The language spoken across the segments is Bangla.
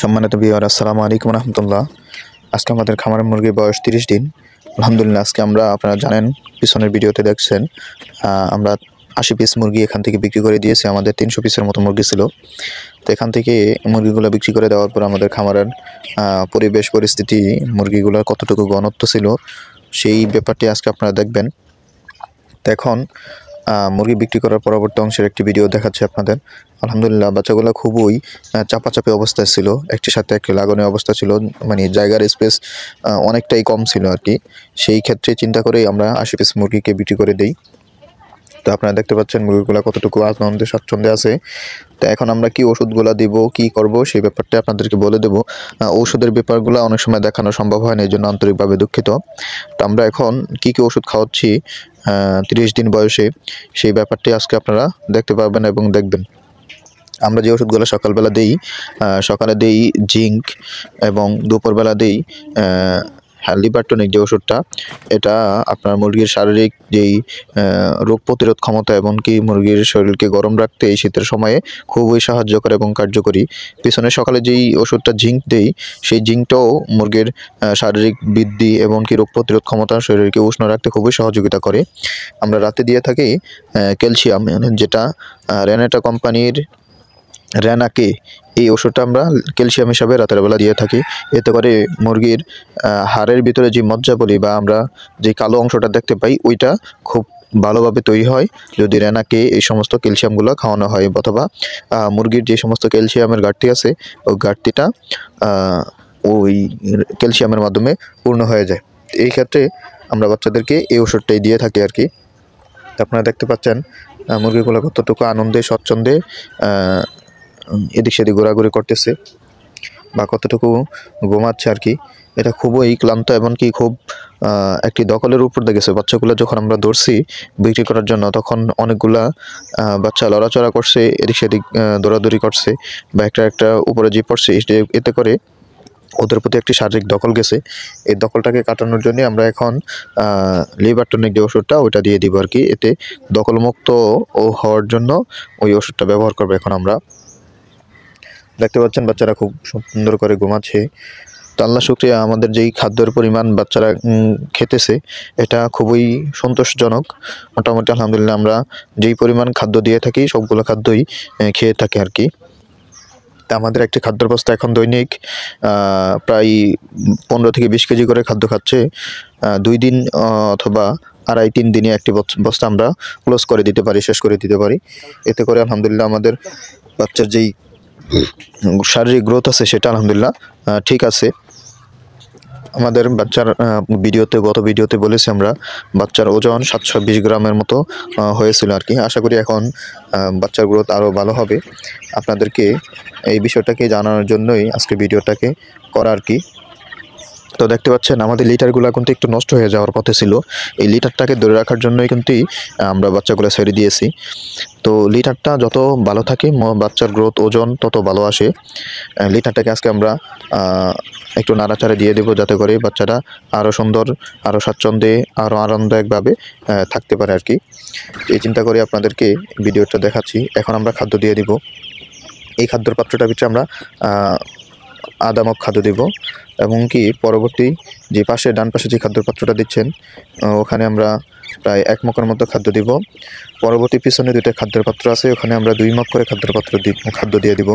সম্মানিত ভিউয়ার, আসসালামু আলাইকুম রহমতুল্লাহ। আজকে আমাদের খামারের মুরগির বয়স 30 দিন। আলহামদুলিল্লাহ, আজকে আমরা, আপনারা জানেন, পিছনের ভিডিওতে দেখছেন, আমরা 80 পিস মুরগি এখান থেকে বিক্রি করে দিয়েছি। আমাদের 300 পিসের মতো মুরগি ছিল। তো এখান থেকে মুরগিগুলো বিক্রি করে দেওয়ার পর আমাদের খামারের পরিবেশ পরিস্থিতি, মুরগিগুলোর কতটুকু ঘনত্ব ছিল, সেই ব্যাপারটি আজকে আপনারা দেখবেন। তো এখন মুরগি বিক্রি করার পরবর্তী অংশের একটি ভিডিও দেখাচ্ছি আপনাদের। আলহামদুলিল্লাহ, বাচ্চাগুলো খুবই চাপাচাপি অবস্থায় ছিল, একটির সাথে একটি লাগানো অবস্থা ছিল, মানে জায়গার স্পেস অনেকটাই কম ছিল আর কি। সেই ক্ষেত্রে চিন্তা করেই আমরা 80 পিস মুরগিকে বিক্রি করে দিই। তো আপনারা দেখতে পাচ্ছেন মুরগিগুলো কতটুকু আনন্দে স্বাচ্ছন্দ্যে আছে। তো এখন আমরা কি ওষুধগুলো দিব, কি করব, সেই ব্যাপারটা আপনাদেরকে বলে দেব। ঔষধের ব্যাপারগুলো অনেক সময় দেখানো সম্ভব হয় না, এই জন্য আন্তরিকভাবে দুঃখিত। তো আমরা এখন কি ওষুধ খাওয়াচ্ছি 30 দিন বয়সে, সেই ব্যাপারটি আজকে আপনারা দেখতে পাবেন এবং দেখবেন। আমরা যে ওষুধগুলো সকালবেলা দিই, সকালে দিই জিঙ্ক, এবং দুপুরবেলা দিই লিভারটনিক যে ওষুধটা, এটা আপনার মুরগির শারীরিক যেই রোগ প্রতিরোধ ক্ষমতা এবং কি মুরগির শরীরকে গরম রাখতে এই শীতের সময়ে খুবই সাহায্য করে এবং কার্যকরী। পিছনে সকালে যেই ওষুধটা জিঙ্ক দেই, সেই জিঙ্কটাও মুরগির শারীরিক বৃদ্ধি এবং কি রোগ প্রতিরোধ ক্ষমতা, শরীরকে উষ্ণ রাখতে খুবই সহযোগিতা করে। আমরা রাতে দিয়ে থাকি ক্যালসিয়াম, যেটা রেনেটা কোম্পানির রেনাকে, এই ওষুধটা আমরা ক্যালসিয়াম হিসাবে রাতের বেলা দিয়ে থাকি। এতে করে মুরগির হাড়ের ভিতরে যে মজ্জা বলি বা আমরা যে কালো অংশটা দেখতে পাই, ওইটা খুব ভালোভাবে তৈরি হয় যদি রেনাকে এই সমস্ত ক্যালসিয়ামগুলো খাওয়ানো হয়, অথবা মুরগির যে সমস্ত ক্যালসিয়ামের ঘাটতি আছে, ওই ঘাটতিটা ওই ক্যালসিয়ামের মাধ্যমে পূর্ণ হয়ে যায়। এই ক্ষেত্রে আমরা বাচ্চাদেরকে এই ওষুধটাই দিয়ে থাকি আর কি। আপনারা দেখতে পাচ্ছেন মুরগিগুলো কতটুকু আনন্দে স্বচ্ছন্দে এদিক সেদিক ঘোরাঘুরি করতেছে বা কতটুকু ঘুমাচ্ছে আর কি। এটা খুবই ক্লান্ত, এমনকি খুব একটি দখলের উপর দিয়ে গেছে। বাচ্চাগুলো যখন আমরা ধরছি বিক্রি করার জন্য, তখন অনেকগুলা বাচ্চা লড়াচড়া করছে, এদিক সেদিক দৌড়াদৌড়ি করছে বা একটা উপরে যে পড়ছে, এতে করে ওদের প্রতি একটি শারীরিক দখল গেছে। এই দখলটাকে কাটানোর জন্য আমরা এখন লিভারটনিক যে ওষুধটা, ওইটা দিয়ে দিব আর কি। এতে দখলমুক্ত হওয়ার জন্য ওই ওষুধটা ব্যবহার করবো এখন আমরা। দেখতে পাচ্ছেন বাচ্চারা খুব সুন্দর করে ঘুমাচ্ছে। তো আল্লাহ শুকরিয়া, আমাদের যেই খাদ্যের পরিমাণ বাচ্চারা খেতেছে, এটা খুবই সন্তোষজনক। মোটামুটি আলহামদুলিল্লাহ, আমরা যেই পরিমাণ খাদ্য দিয়ে থাকি সবগুলো খাদ্যই খেয়ে থাকি আর কি। আমাদের একটি খাদ্যের বস্তা এখন দৈনিক প্রায় 15 থেকে 20 কেজি করে খাদ্য খাচ্ছে। 2 দিন অথবা 2.5-3 দিনে একটি বস্তা আমরা ক্লোজ করে দিতে পারি, শেষ করে দিতে পারি। এতে করে আলহামদুলিল্লাহ আমাদের বাচ্চার যেই শারীরিক গ্রোথ আছে, সেটা আলহামদুলিল্লাহ ঠিক আছে। আমাদের বাচ্চার গত ভিডিওতে বলেছি আমরা, বাচ্চার ওজন 720 গ্রামের মতো হয়েছিল আর কি। আশা করি এখন বাচ্চার গ্রোথ আরও ভালো হবে। আপনাদেরকে এই বিষয়টাকে জানানোর জন্যই আজকে ভিডিওটাকে করা আর কি। তো দেখতে পাচ্ছেন আমাদের লিটারগুলো কিন্তু একটু নষ্ট হয়ে যাওয়ার পথে ছিল। এই লিটারটাকে ধরে রাখার জন্যই কিন্তু আমরা বাচ্চাগুলো ছেড়ে দিয়েছি। তো লিটারটা যত ভালো থাকে, বাচ্চার গ্রোথ ওজন তত ভালো আসে। লিটারটাকে আজকে আমরা একটু নাড়াচাড়া দিয়ে দেবো, যাতে করে বাচ্চারা আরও সুন্দর, আরও স্বাচ্ছন্দ্যে, আরও আরামদায়কভাবে থাকতে পারে আর কি। এই চিন্তা করে আপনাদেরকে ভিডিওটা দেখাচ্ছি। এখন আমরা খাদ্য দিয়ে দিব। এই খাদ্যর পাত্রটার ভিতরে আমরা আধা মগ খাদ্য দেব, এবং কি পরবর্তী যে পাশে, ডান পাশে যে খাদ্যর পাত্রটা দিচ্ছেন, ওখানে আমরা প্রায় 1 মগের মতো খাদ্য দিব। পরবর্তী পিছনে 2টা খাদ্যের পাত্র আছে, ওখানে আমরা 2 মগ করে খাদ্য দিয়ে দিব।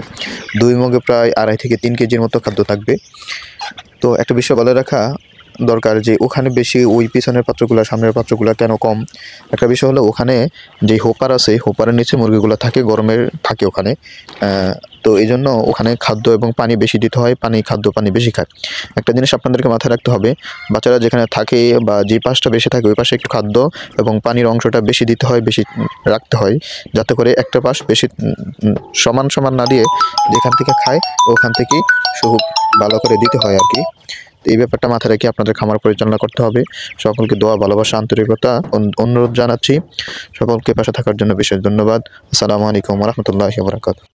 2 মগে প্রায় 2.5 থেকে 3 কেজির মতো খাদ্য থাকবে। তো একটা বিষয় বলে রাখা দরকার যে ওখানে বেশি, ওই পিছনের পাত্রগুলো, সামনের পাত্রগুলো কেন কম। একটা বিষয় হলো, ওখানে যে হোপার আছে, হোপারের নিচে মুরগিগুলো থাকে, গরমের থাকে ওখানে। তো এই জন্য ওখানে খাদ্য এবং পানি বেশি দিতে হয়, খাদ্য পানি বেশি খায়। একটা জিনিস আপনাদেরকে মাথায় রাখতে হবে, বাচ্চারা যেখানে থাকে বা যে পাশটা বেশি থাকে, ওই পাশে একটু খাদ্য এবং পানির অংশটা বেশি দিতে হয়, বেশি রাখতে হয়, যাতে করে একটা পাশ বেশি সমান সমান না দিয়ে যেখান থেকে খায় ওখান থেকেই খুব ভালো করে দিতে হয় আর কি। এই ব্যাপারটা মাথায় রেখে আপনাদের খামার পরিচালনা করতে হবে। সকলকে দোয়া, ভালোবাসা, আন্তরিকতা অনুরোধ জানাচ্ছি। সকলকে পাশে থাকার জন্য বিশেষ ধন্যবাদ। আসসালামু আলাইকুম ওয়া রাহমাতুল্লাহি ওয়া বারাকাতুহু।